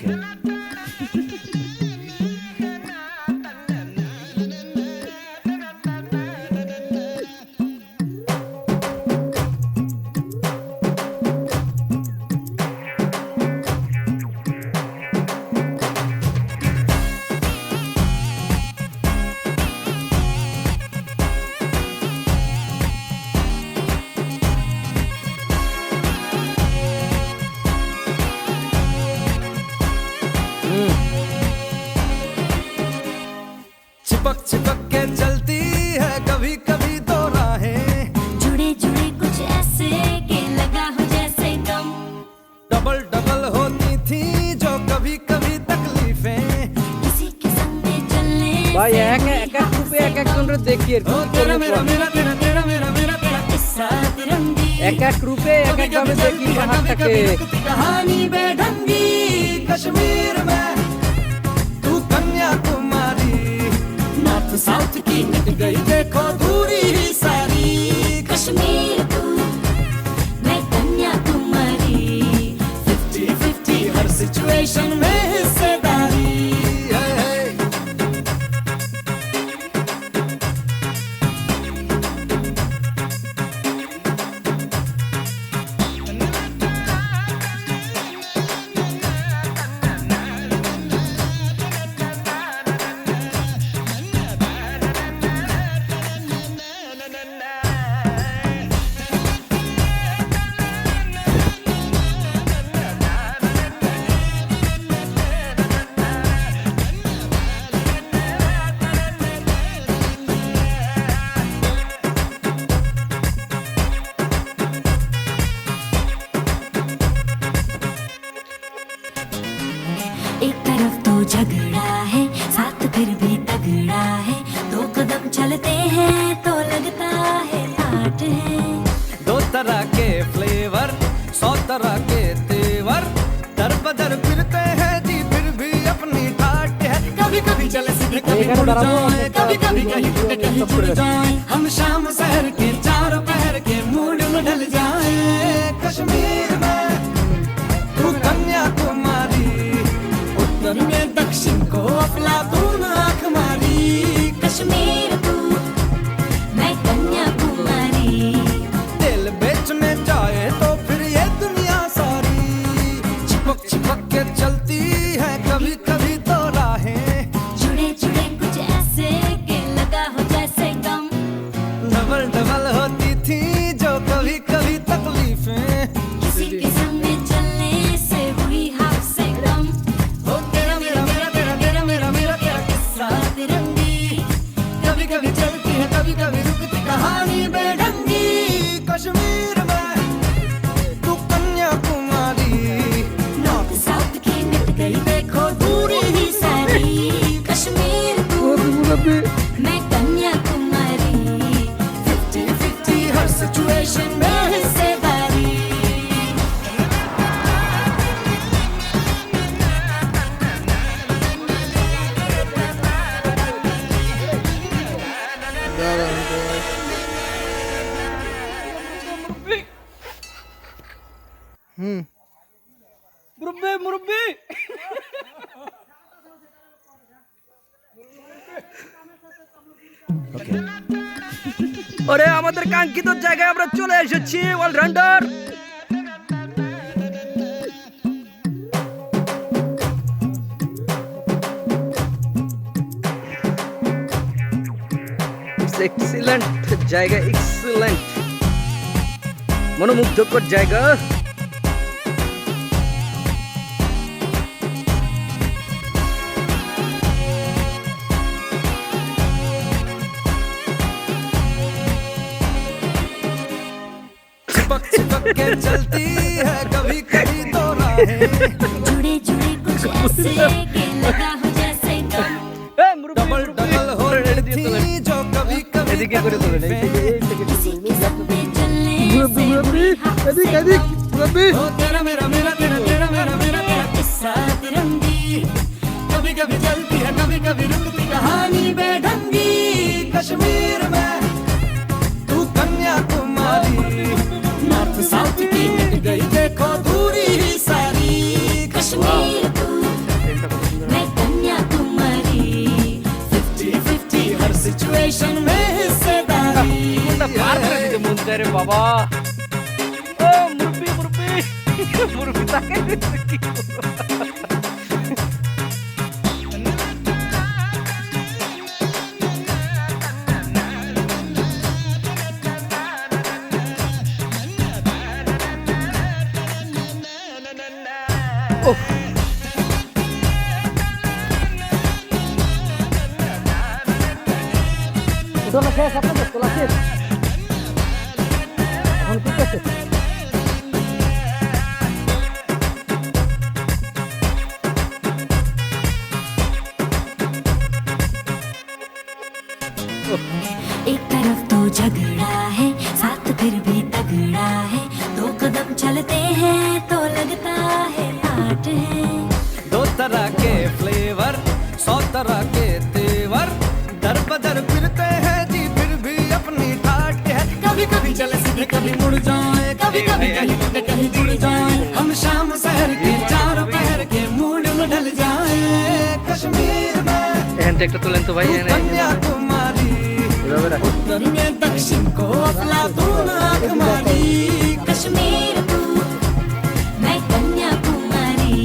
Okay. चिपक चिपक के चलती है कभी कभी तो राहें, जुड़े जुड़े कुछ ऐसे के लगा हो जैसे गम। डबल डबल होती थी जो कभी कभी तकलीफें। किसी के संग में चलने ভাই से এক हुई এক এক গ্রুপে এক हादसे একজন দেখি আর ओ কি तेरा করবো मेरा কোন? मेरा तेरा तेरा मेरा मेरा तेरा किस्सा तिरंगी। এক এক গ্রুপে এক এক ভাবে দেখি পাহাড়টাকে। कहानी बेढंगी कश्मीर में तू कन्याकुमारी, नॉर्थ साउथ की मिट गई देखो दूरी ही सारी। कश्मीर तू मैं कन्याकुमारी, 50-50 हर सिचुएशन में हिस्सेदारी। हे, हे। एक तरफ तो झगड़ा है साथ फिर भी तगड़ा है। दो कदम चलते हैं तो लगता है आठ है। दो तरह के फ्लेवर 100 तरह के तेवर, दर बदर फिरते हैं जी फिर भी अपनी ठाट है। कभी कभी चले सीधे कभी এখানে मुड़ দাঁড়াবো, जाए, একটা कभी कभी कहीं टूटे कहीं जुड़ जाए। हम शाम शहर के चारों पहर के मूड में ढल जाए। कश्मीर में तू कन्याकुमारी, उत्तर में दक्षिण को अफलातून आंख मारी। कश्मीर तू मैं कन्याकुमारी, दिल बेचने जाए तो फिर ये दुनिया सारी। चिपक चिपक के चलती है कभी कभी तो राहें, जुड़े जुड़े कुछ ऐसे के लगा हो जैसे गम। डबल डबल होती थी जो कभी कभी तकलीफें। किसी के संग में चलने से हुई हादसे कम। ओ तेरा मेरा मेरा तेरा तेरा मेरा मेरा तेरा किस्सा तिरंगी कभी कभी चलती है कभी कभी रुकती कहानी बेढंगी। कश्मीर में तू कन्याकुमारी, नॉर्थ साउथ की मिट गई देखो दूरी ही सारी। कश्मीर तू मैं कन्याकुमारी, 50-50 हर सिचुएशन में हिस्सेदारी। মুরব্বি মুরব্বি ওরে আমাদের কাঙ্ক্ষিত জায়গায় আমরা চলে এসেছি অলরাউন্ডার। এক্সিলেন্ট জায়গা, এক্সিলেন্ট মনোমুগ্ধকর জায়গা। चिपक चिपक के चलती है कभी कभी तो राहें, जुड़े जुड़े कुछ ऐसे के लगा हो जैसे गम। এ মুরব্বি डबल डबल होती थी जो कभी कभी এদিকে করে তোলেন, এই থেকে, तकलीफें। এই থেকে किसी के संग में चलने মুরব্বি से মুরব্বি हुई हादसे এদিক এদিক कम। মুরব্বি। ओ तेरा मेरा मेरा तेरा तेरा मेरा मेरा तेरा किस्सा तिरंगी कभी कभी चलती है कभी कभी रुकती कहानी बेढंगी। कश्मीर में तू कन्याकुमारी, नॉर्थ साउथ की मिट गई देखो दूरी ही सारी। कश्मीर तू सिचुएशन में हिस्सेदारी मुंडा पार कर दिते मुंडा रे बाबा ओ मुरबी मुरबी ताके তোলা শেষ আপনাদের তোলা শেষ এখন ঠিক আছে एक तरफ तो झगड़ा है साथ फिर भी तगड़ा है दो कदम चलते हैं तो लगता है आठ है दो तरह के फ्लेवर 100 तरह के तेवर दर बदर फिरते हैं जी फिर भी अपनी ठाट है कभी कभी चले सीधे कभी मुड़ जाए कभी कभी कहीं टूटे कहीं जुड़ जाए हम शाम शहर के चारों पहर के मूड में ढल जाए कश्मीर में এখান থেকে একটা তোলেন তো ভাই এনে कन्याकुमारी उत्तर में दक्षिण को अफलातून आंख मारी कश्मीर तू मैं कन्याकुमारी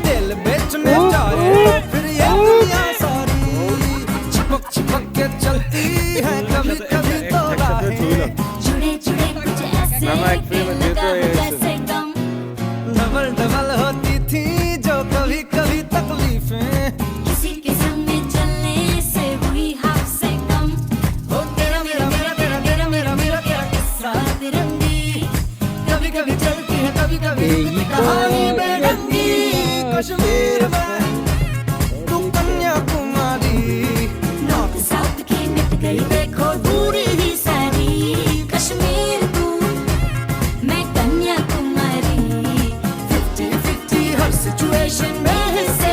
दिल बेचने जाए फिर ये दुनिया सारी चिपक के चलती है कभी कभी तो राहें जुड़े जुड़े कुछ ऐसे दिल लगा जैसे गम डबल होती थी जो कभी कभी तकलीफें किसी के संग में चलने से हुई हाफ से कम हो तेरा मेरा मेरा तेरा तेरा मेरा मेरा तेरा किस्सा तिरंगी कभी कभी चलती है कभी कभी कहानी बेढंगी कश्मीर में तू कन्याकुमारी नॉर्थ साउथ की मिट गई देखो दूरी ही सारी कश्मीर तू मैं कन्याकुमारी 50-50 हर सिचुएशन में हिस्से